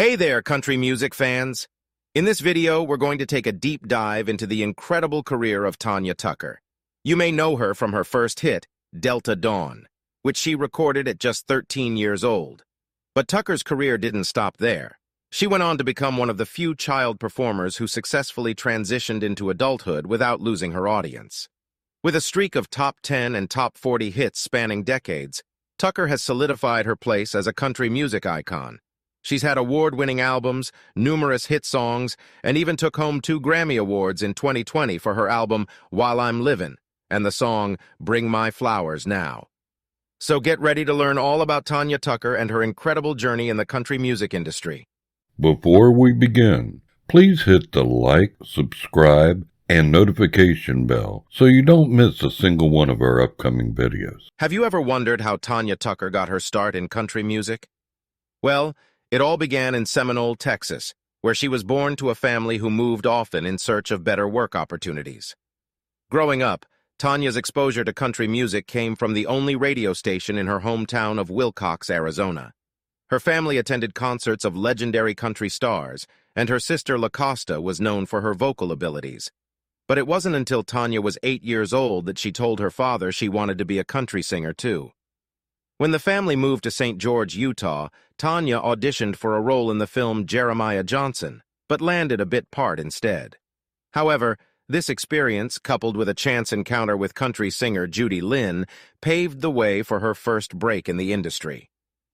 Hey there, country music fans! In this video, we're going to take a deep dive into the incredible career of Tanya Tucker. You may know her from her first hit, Delta Dawn, which she recorded at just 13 years old. But Tucker's career didn't stop there. She went on to become one of the few child performers who successfully transitioned into adulthood without losing her audience. With a streak of top 10 and top 40 hits spanning decades, Tucker has solidified her place as a country music icon. She's had award-winning albums, numerous hit songs, and even took home 2 Grammy Awards in 2020 for her album While I'm Livin' and the song Bring My Flowers Now. So get ready to learn all about Tanya Tucker and her incredible journey in the country music industry. Before we begin, please hit the like, subscribe, and notification bell so you don't miss a single one of our upcoming videos. Have you ever wondered how Tanya Tucker got her start in country music? Well, it all began in Seminole, Texas, where she was born to a family who moved often in search of better work opportunities. Growing up, Tanya's exposure to country music came from the only radio station in her hometown of Willcox, Arizona. Her family attended concerts of legendary country stars, and her sister LaCosta was known for her vocal abilities. But it wasn't until Tanya was 8 years old that she told her father she wanted to be a country singer too. When the family moved to St. George, Utah, Tanya auditioned for a role in the film Jeremiah Johnson, but landed a bit part instead. However, this experience, coupled with a chance encounter with country singer Judy Lynn, paved the way for her first break in the industry.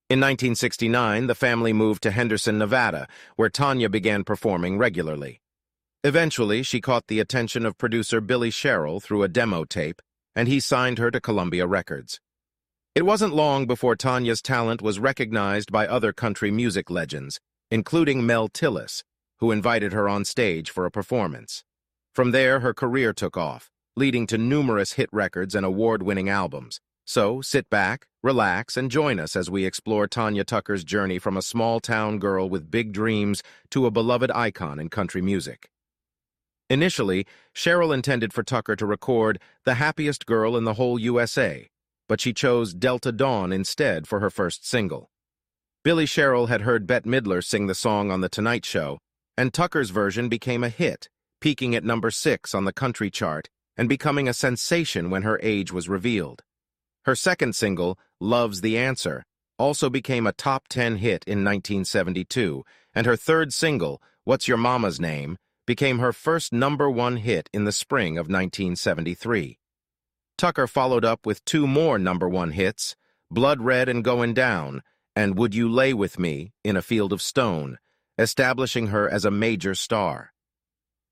In 1969, the family moved to Henderson, Nevada, where Tanya began performing regularly. Eventually, she caught the attention of producer Billy Sherrill through a demo tape, and he signed her to Columbia Records. It wasn't long before Tanya's talent was recognized by other country music legends, including Mel Tillis, who invited her on stage for a performance. From there, her career took off, leading to numerous hit records and award-winning albums. So, sit back, relax, and join us as we explore Tanya Tucker's journey from a small-town girl with big dreams to a beloved icon in country music. Initially, Sherrill intended for Tucker to record The Happiest Girl in the Whole USA, but she chose Delta Dawn instead for her first single. Billy Sherrill had heard Bette Midler sing the song on The Tonight Show, and Tucker's version became a hit, peaking at number 6 on the country chart and becoming a sensation when her age was revealed. Her second single, Love's the Answer, also became a top 10 hit in 1972, and her third single, What's Your Mama's Name, became her first number 1 hit in the spring of 1973. Tucker followed up with 2 more number 1 hits, Blood Red and Goin' Down, and Would You Lay With Me in a Field of Stone, establishing her as a major star.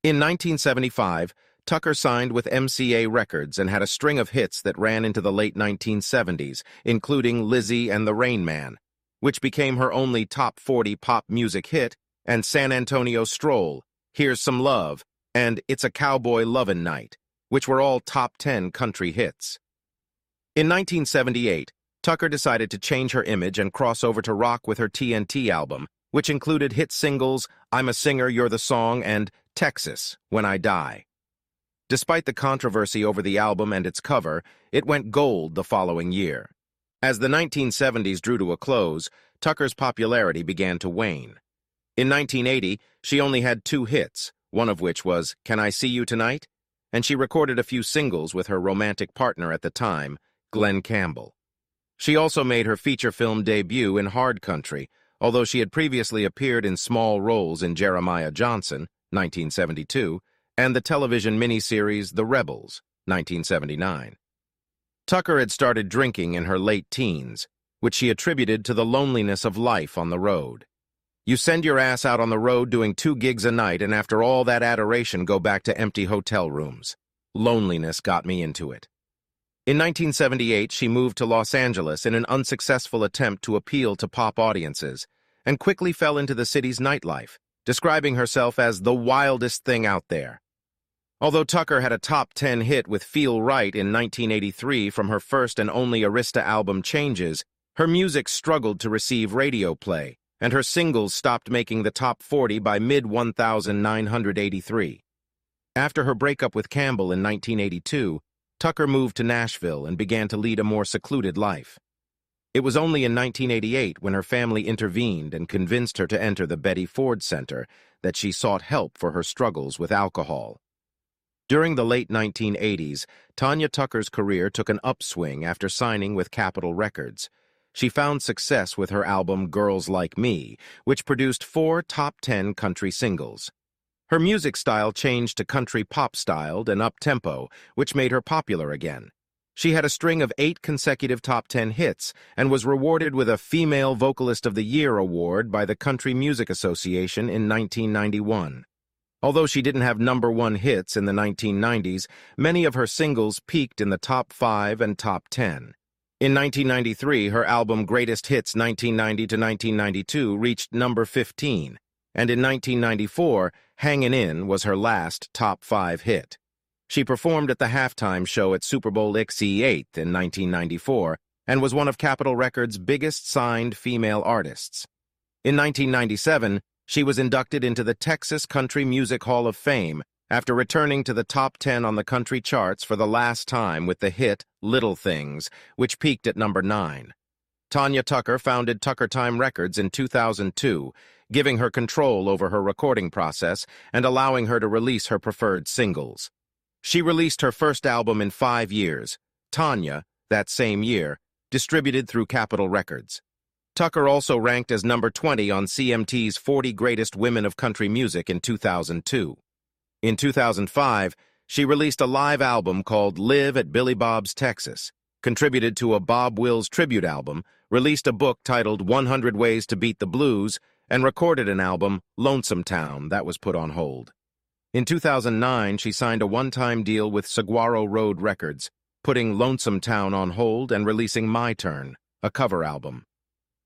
In 1975, Tucker signed with MCA Records and had a string of hits that ran into the late 1970s, including Lizzie and the Rain Man, which became her only top 40 pop music hit, and San Antonio Stroll, Here's Some Love, and It's a Cowboy Lovin' Night, which were all top 10 country hits. In 1978, Tucker decided to change her image and cross over to rock with her TNT album, which included hit singles I'm a Singer, You're the Song and Texas, When I Die. Despite the controversy over the album and its cover, it went gold the following year. As the 1970s drew to a close, Tucker's popularity began to wane. In 1980, she only had 2 hits, one of which was Can I See You Tonight? And she recorded a few singles with her romantic partner at the time, Glenn Campbell. She also made her feature film debut in Hard Country, although she had previously appeared in small roles in Jeremiah Johnson, 1972, and the television miniseries The Rebels, 1979. Tucker had started drinking in her late teens, which she attributed to the loneliness of life on the road. You send your ass out on the road doing 2 gigs a night, and after all that adoration go back to empty hotel rooms. Loneliness got me into it. In 1978, she moved to Los Angeles in an unsuccessful attempt to appeal to pop audiences, and quickly fell into the city's nightlife, describing herself as the wildest thing out there. Although Tucker had a top 10 hit with Feel Right in 1983 from her first and only Arista album Changes, her music struggled to receive radio play, and her singles stopped making the top 40 by mid-1983. After her breakup with Campbell in 1982, Tucker moved to Nashville and began to lead a more secluded life. It was only in 1988, when her family intervened and convinced her to enter the Betty Ford Center, that she sought help for her struggles with alcohol. During the late 1980s, Tanya Tucker's career took an upswing after signing with Capitol Records. She found success with her album Girls Like Me, which produced 4 top 10 country singles. Her music style changed to country pop-styled and up-tempo, which made her popular again. She had a string of 8 consecutive top 10 hits and was rewarded with a Female Vocalist of the Year award by the Country Music Association in 1991. Although she didn't have #1 hits in the 1990s, many of her singles peaked in the top 5 and top 10. In 1993, her album Greatest Hits 1990 to 1992 reached number 15, and in 1994, Hangin' In was her last top 5 hit. She performed at the halftime show at Super Bowl XC8 in 1994 and was one of Capitol Records' biggest signed female artists. In 1997, she was inducted into the Texas Country Music Hall of Fame after returning to the top 10 on the country charts for the last time with the hit Little Things, which peaked at number 9. Tanya Tucker founded Tucker Time Records in 2002, giving her control over her recording process and allowing her to release her preferred singles. She released her first album in 5 years, Tanya, that same year, distributed through Capitol Records. Tucker also ranked as number 20 on CMT's 40 Greatest Women of Country Music in 2002. In 2005, she released a live album called Live at Billy Bob's Texas, contributed to a Bob Wills tribute album, released a book titled 100 Ways to Beat the Blues, and recorded an album, Lonesome Town, that was put on hold. In 2009, she signed a one-time deal with Saguaro Road Records, putting Lonesome Town on hold and releasing My Turn, a cover album.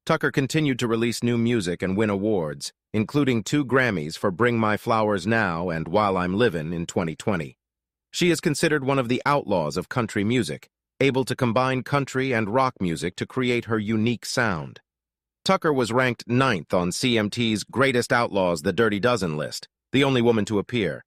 Tucker continued to release new music and win awards, including 2 Grammys for Bring My Flowers Now and While I'm Livin' in 2020. She is considered one of the outlaws of country music, able to combine country and rock music to create her unique sound. Tucker was ranked 9th on CMT's Greatest Outlaws: The Dirty Dozen list, the only woman to appear.